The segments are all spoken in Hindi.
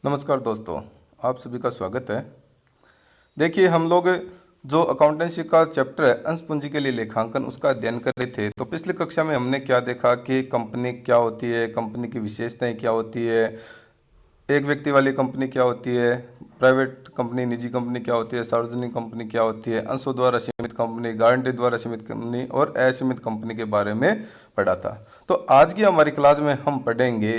नमस्कार दोस्तों, आप सभी का स्वागत है। देखिए, हम लोग जो अकाउंटेंसी का चैप्टर है अंश पूंजी के लिए लेखांकन, उसका अध्ययन कर रहे थे। तो पिछली कक्षा में हमने क्या देखा कि कंपनी क्या होती है, कंपनी की विशेषताएं क्या होती है, एक व्यक्ति वाली कंपनी क्या होती है, प्राइवेट कंपनी, निजी कंपनी क्या होती है, सार्वजनिक कंपनी क्या होती है, अंशों द्वारा सीमित कंपनी, गारंटी द्वारा सीमित कंपनी और असीमित कंपनी के बारे में पढ़ा था। तो आज की हमारी क्लास में हम पढ़ेंगे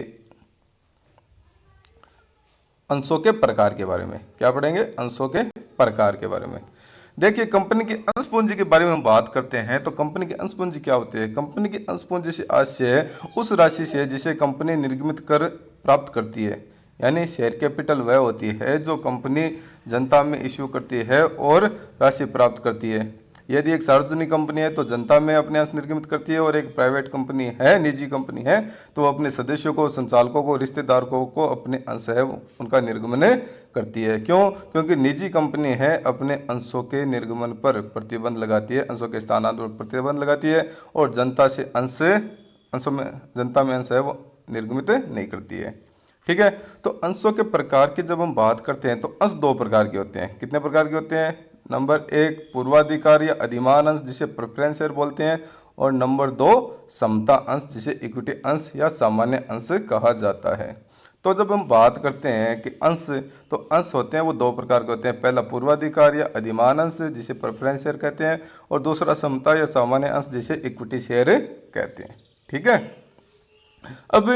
अंशों के प्रकार के बारे में। क्या पढ़ेंगे? अंशों के प्रकार के बारे में। देखिए, कंपनी की अंश पूंजी के बारे में हम बात करते हैं तो कंपनी की अंश पूंजी क्या होती है? कंपनी की अंश पूंजी से आशय उस राशि से जिसे कंपनी निर्गमित कर प्राप्त करती है, यानी शेयर कैपिटल वह होती है जो कंपनी जनता में इश्यू करती है और राशि प्राप्त करती है। यदि एक सार्वजनिक कंपनी है तो जनता में अपने अंश निर्गमित करती है, और एक प्राइवेट कंपनी है, निजी कंपनी है, तो अपने सदस्यों को, संचालकों को, रिश्तेदारों को अपने अंश है उनका निर्गमन करती है। क्यों? क्योंकि निजी कंपनी है अपने अंशों के निर्गमन पर प्रतिबंध लगाती है, अंशों के स्थानांतरण पर प्रतिबंध लगाती है, और जनता से अंशों में जनता में अंश है वो निर्गमित नहीं करती है। ठीक है। तो अंशों के प्रकार की जब हम बात करते हैं तो अंश दो प्रकार के होते हैं। कितने प्रकार के होते हैं? नंबर एक, पूर्वाधिकार या अधिमान अंश जिसे प्रेफरेंस शेयर बोलते हैं, और नंबर दो, समता अंश जिसे इक्विटी अंश या सामान्य अंश कहा जाता है। तो जब हम बात करते हैं कि अंश, तो अंश होते हैं वो दो प्रकार के होते हैं। पहला पूर्वाधिकार या अधिमान अंश जिसे प्रेफरेंस शेयर कहते हैं, और दूसरा समता या सामान्य अंश जिसे इक्विटी शेयर कहते हैं। ठीक है। अब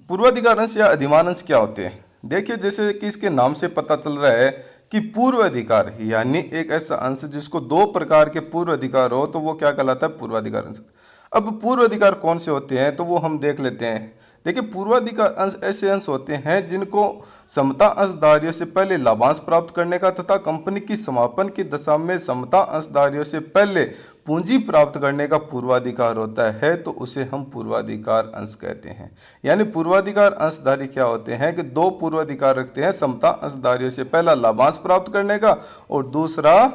पूर्वाधिकार अंश या अधिमान अंश क्या होते हैं? देखिए, जैसे कि इसके नाम से पता चल रहा है कि पूर्व अधिकार, यानी एक ऐसा अंश जिसको दो प्रकार के पूर्व अधिकार हो, तो वो क्या कहलाता है? पूर्वाधिकार अंश। अब पूर्व अधिकार कौन से होते हैं तो वो हम देख लेते हैं। देखिए, पूर्वाधिकार अंश ऐसे अंश होते हैं जिनको समता अंशधारियों से पहले लाभांश प्राप्त करने का तथा कंपनी की समापन की दशा में समता अंशधारियों से पहले पूंजी प्राप्त करने का पूर्वाधिकार होता है, तो उसे हम पूर्वाधिकार अंश कहते हैं। यानी पूर्वाधिकार अंशधारी क्या होते हैं कि दो पूर्वाधिकार रखते हैं, समता अंशधारियों से पहला लाभांश प्राप्त करने का और दूसरा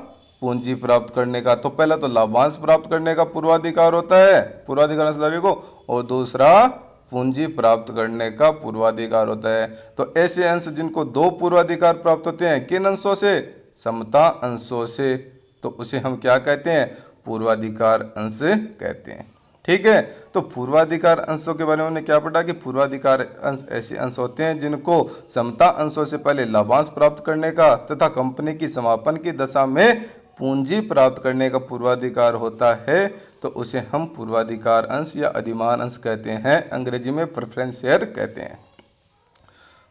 पूंजी प्राप्त करने का। तो पहला तो लाभांश प्राप्त करने का पूर्वाधिकार होता है पूर्वाधिकार अंशधारियों को, और दूसरा पूंजी प्राप्त करने का पूर्वाधिकार होता है। तो ऐसे अंश जिनको दो पूर्वाधिकार प्राप्त होते हैं, किन अंशों से? समता अंशों से, तो उसे हम क्या कहते हैं? पूर्वाधिकार अंश कहते हैं। ठीक है। तो पूर्वाधिकार अंशों के बारे में हमने क्या पढ़ा कि पूर्वाधिकार अंश ऐसे अंश होते हैं जिनको समता अंशों से पहले लाभांश प्राप्त करने का तथा कंपनी की समापन की दशा में पूंजी प्राप्त करने का पूर्वाधिकार होता है, तो उसे हम पूर्वाधिकार अंश या अधिमान अंश कहते हैं, अंग्रेजी में प्रेफरेंस शेयर कहते हैं।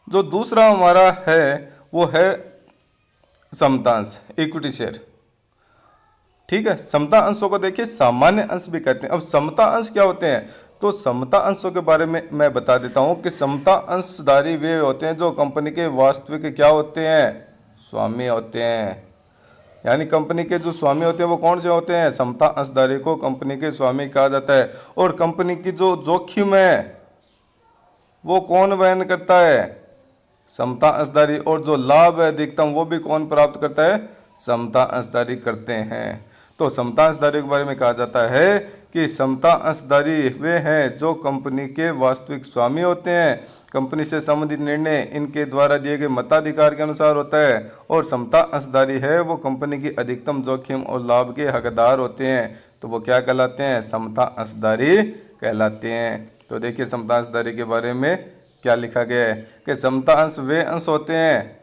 जो दूसरा हमारा है वो है समता अंश, इक्विटी शेयर। ठीक है। समता अंशों को देखिए सामान्य अंश भी कहते हैं। अब समता अंश क्या होते हैं? तो समता अंशों के बारे में मैं बता देता हूं कि समता अंशधारी वे होते हैं जो कंपनी के वास्तविक क्या होते हैं? स्वामी होते हैं। यानी कंपनी के जो स्वामी होते हैं वो कौन से होते हैं? समता अंशधारी को कंपनी के स्वामी कहा जाता है। और कंपनी की जो जोखिम है वो कौन वहन करता है? समता अंशधारी। और जो लाभ है अधिकतम वो भी कौन प्राप्त करता है? समता अंशधारी करते हैं। तो समता अंशधारी के बारे में कहा जाता है कि समता अंशधारी वे हैं जो कंपनी के वास्तविक स्वामी होते हैं। कंपनी से संबंधित निर्णय इनके द्वारा दिए गए मताधिकार के अनुसार होता है, और समता अंशधारी है वो कंपनी की अधिकतम जोखिम और लाभ के हकदार होते हैं। तो वो क्या कहलाते हैं? समता अंशधारी कहलाते हैं। तो देखिए, समता अंशधारी के बारे में क्या लिखा गया है कि समता अंश वे अंश होते हैं,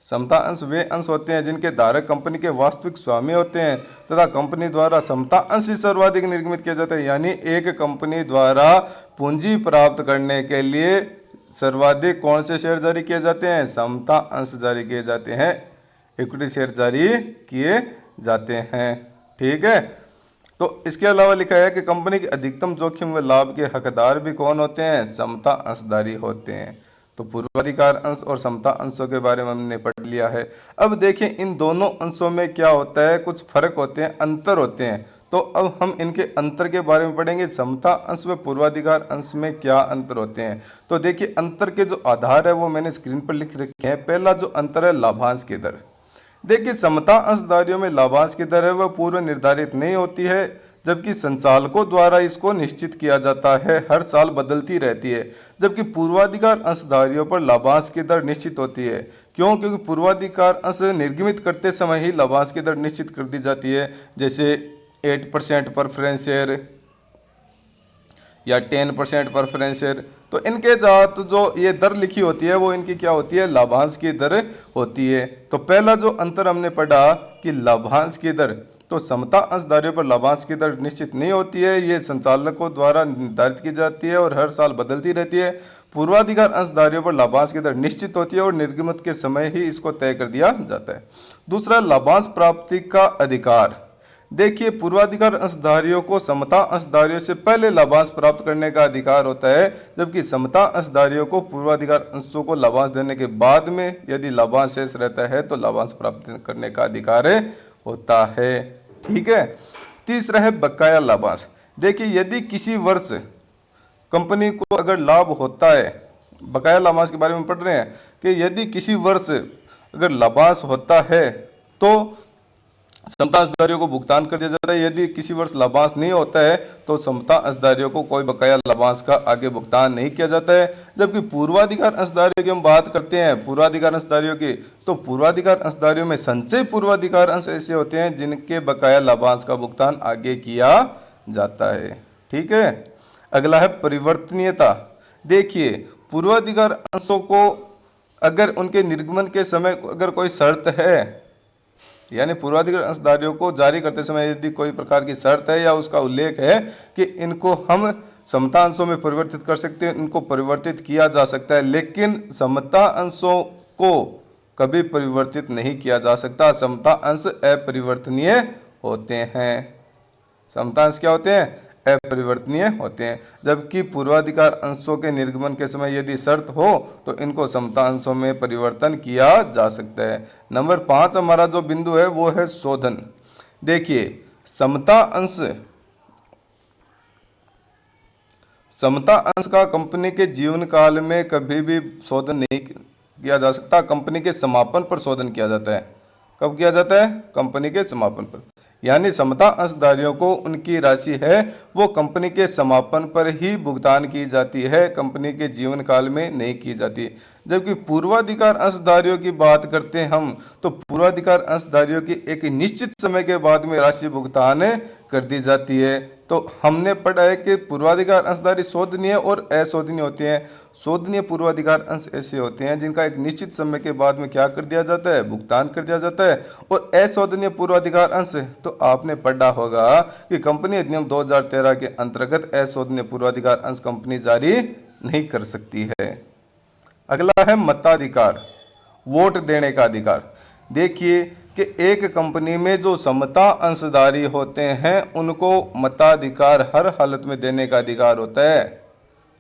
समता अंश वे अंश होते हैं जिनके धारक कंपनी के वास्तविक स्वामी होते हैं तथा कंपनी द्वारा समता अंश ही सर्वाधिक निर्गमित किया जाता है। यानी एक कंपनी द्वारा पूंजी प्राप्त करने के लिए सर्वाधिक कौन से शेयर जारी किए जाते हैं? समता अंश जारी किए जाते हैं, इक्विटी शेयर जारी किए जाते हैं। ठीक है। तो इसके अलावा लिखा है कि कंपनी के अधिकतम जोखिम व लाभ के हकदार भी कौन होते हैं? समता अंशधारी होते हैं। तो पूर्वाधिकार अंश और समता अंशों के बारे में हमने पढ़ लिया है। अब देखें, इन दोनों अंशों में क्या होता है? कुछ फर्क होते हैं, अंतर होते हैं। तो अब हम इनके अंतर के बारे में पढ़ेंगे। समता अंश व पूर्वाधिकार अंश में क्या अंतर होते हैं? तो देखिए, अंतर के जो आधार है वो मैंने स्क्रीन पर लिख रखे हैं। पहला जो अंतर है लाभांश की दर। देखिए, समता अंशधारियों में लाभांश की दर है वह पूर्व निर्धारित नहीं होती है, जबकि संचालकों द्वारा इसको निश्चित किया जाता है, हर साल बदलती रहती है। जबकि पूर्वाधिकार अंशधारियों पर लाभांश की दर निश्चित होती है। क्यों? क्योंकि पूर्वाधिकार अंश निर्गमित करते समय ही लाभांश की दर निश्चित कर दी जाती है, जैसे 8% प्रेफरेंस शेयर या 10% प्रेफरेंस शेयर। तो इनके साथ जो ये दर लिखी होती है वो इनकी क्या होती है? लाभांश की दर होती है। तो पहला जो अंतर हमने पढ़ा कि लाभांश की दर, तो समता अंशधारियों पर लाभांश की दर निश्चित नहीं होती है, ये संचालकों द्वारा निर्धारित की जाती है और हर साल बदलती रहती है। पूर्वाधिकार अंशधारियों पर लाभांश की दर निश्चित होती है और निर्गमित के समय ही इसको तय कर दिया जाता है। दूसरा, लाभांश प्राप्ति का अधिकार। देखिए, पूर्वाधिकार अंशधारियों को समता अंशधारियों से पहले लाभांश प्राप्त करने का अधिकार होता है, जबकि समता अंशधारियों को पूर्वाधिकार अंशों को लाभांश देने के बाद में यदि लाभांश शेष रहता है तो लाभांश प्राप्त करने का अधिकार होता है। ठीक है। तीसरा है बकाया लाभांश। देखिए, यदि किसी वर्ष कंपनी को अगर लाभ होता है, बकाया लाभांश के बारे में पढ़ रहे हैं कि यदि किसी वर्ष अगर लाभांश होता है तो समता अंशधारियों को भुगतान कर दिया जाता है। यदि किसी वर्ष लाभांश नहीं होता है तो समता अंशधारियों को कोई बकाया लाभांश का आगे भुगतान नहीं किया जाता है। जबकि पूर्वाधिकार अंशधारियों की हम बात करते हैं, पूर्वाधिकार अंशधारियों की, तो पूर्वाधिकार अंशधारियों में संचय पूर्वाधिकार अंश ऐसे होते हैं जिनके बकाया लाभांश का भुगतान आगे किया जाता है। ठीक है। अगला है परिवर्तनीयता। देखिए, पूर्वाधिकार अंशों को अगर उनके निर्गमन के समय अगर कोई शर्त है, यानी पूर्वाधिकार अंशधारियों को जारी करते समय यदि कोई प्रकार की शर्त है या उसका उल्लेख है कि इनको हम समता अंशों में परिवर्तित कर सकते हैं, इनको परिवर्तित किया जा सकता है, लेकिन समता अंशों को कभी परिवर्तित नहीं किया जा सकता। समता अंश अपरिवर्तनीय होते हैं। समता अंश क्या होते हैं? अपरिवर्तनीय होते हैं। जबकि पूर्वाधिकार अंशों के निर्गमन के समय यदि शर्त हो तो इनको समता अंशों में परिवर्तन किया जा सकता है। नंबर 5 हमारा जो बिंदु है वो है शोधन। देखिए, समता अंश का कंपनी के जीवन काल में कभी भी शोधन नहीं किया जा सकता। कंपनी के समापन पर शोधन किया जाता है। कब किया जाता है? कंपनी के समापन पर। यानी समता अंशधारियों को उनकी राशि है वो कंपनी के समापन पर ही भुगतान की जाती है, कंपनी के जीवन काल में नहीं की जाती। जबकि पूर्वाधिकार अंशधारियों की बात करते हैं हम, तो पूर्वाधिकार अंशधारियों की एक निश्चित समय के बाद में राशि भुगतान कर दी जाती है। तो हमने पढ़ा है कि पूर्वाधिकार अंशधारी शोधनीय और अशोधनीय होते हैं। शोधनीय पूर्वाधिकार अंश ऐसे होते हैं जिनका एक निश्चित समय के बाद में क्या कर दिया जाता है? भुगतान कर दिया जाता है। और अशोधनीय पूर्वाधिकार अंश, तो आपने पढ़ा होगा कि कंपनी अधिनियम 2013 के अंतर्गत अशोधनीय पूर्वाधिकार अंश कंपनी जारी नहीं कर सकती है। अगला है मताधिकार, वोट देने का अधिकार। देखिए कि एक कंपनी में जो समता अंशधारी होते हैं उनको मताधिकार हर हालत में देने का अधिकार होता है।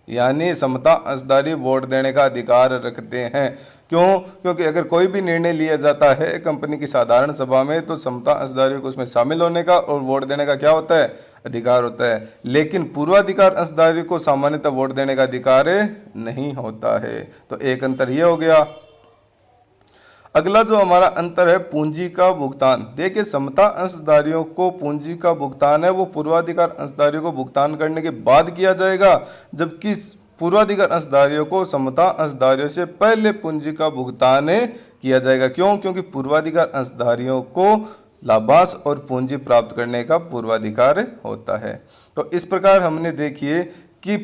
यानी समता अंशधारी वोट देने का अधिकार रखते हैं। क्यों? क्योंकि अगर कोई भी निर्णय लिया जाता है कंपनी की साधारण सभा में तो समता अंशधारियों को उसमें शामिल होने का और वोट देने का क्या होता है? अधिकार होता है। लेकिन पूर्वाधिकार अंशधारी को सामान्यतः वोट देने का अधिकार नहीं होता है। तो एक अंतर ये हो गया। अगला जो हमारा अंतर है पूंजी का भुगतान। देखिए, समता अंशधारियों को पूंजी का भुगतान है वो पूर्वाधिकार अंशधारियों को भुगतान करने के बाद किया जाएगा, जबकि पूर्वाधिकार अंशधारियों को समता अंशधारियों से पहले पूंजी का भुगतान किया जाएगा। क्यों? क्योंकि पूर्वाधिकार अंशधारियों को लाभांश और पूंजी प्राप्त करने का पूर्वाधिकार होता है। तो इस प्रकार हमने देखिए कि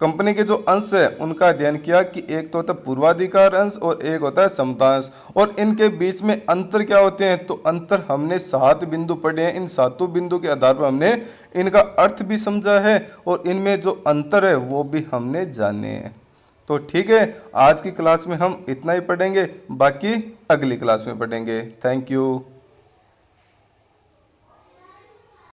कंपनी के जो अंश है उनका अध्ययन किया कि एक तो होता है पूर्वाधिकार अंश और एक होता है समता अंश, और इनके बीच में अंतर क्या होते हैं? तो अंतर हमने 7 बिंदु पढ़े हैं। इन 7 बिंदु के आधार पर हमने इनका अर्थ भी समझा है और इनमें जो अंतर है वो भी हमने जाने हैं। तो ठीक है, आज की क्लास में हम इतना ही पढ़ेंगे, बाकी अगली क्लास में पढ़ेंगे। Thank you.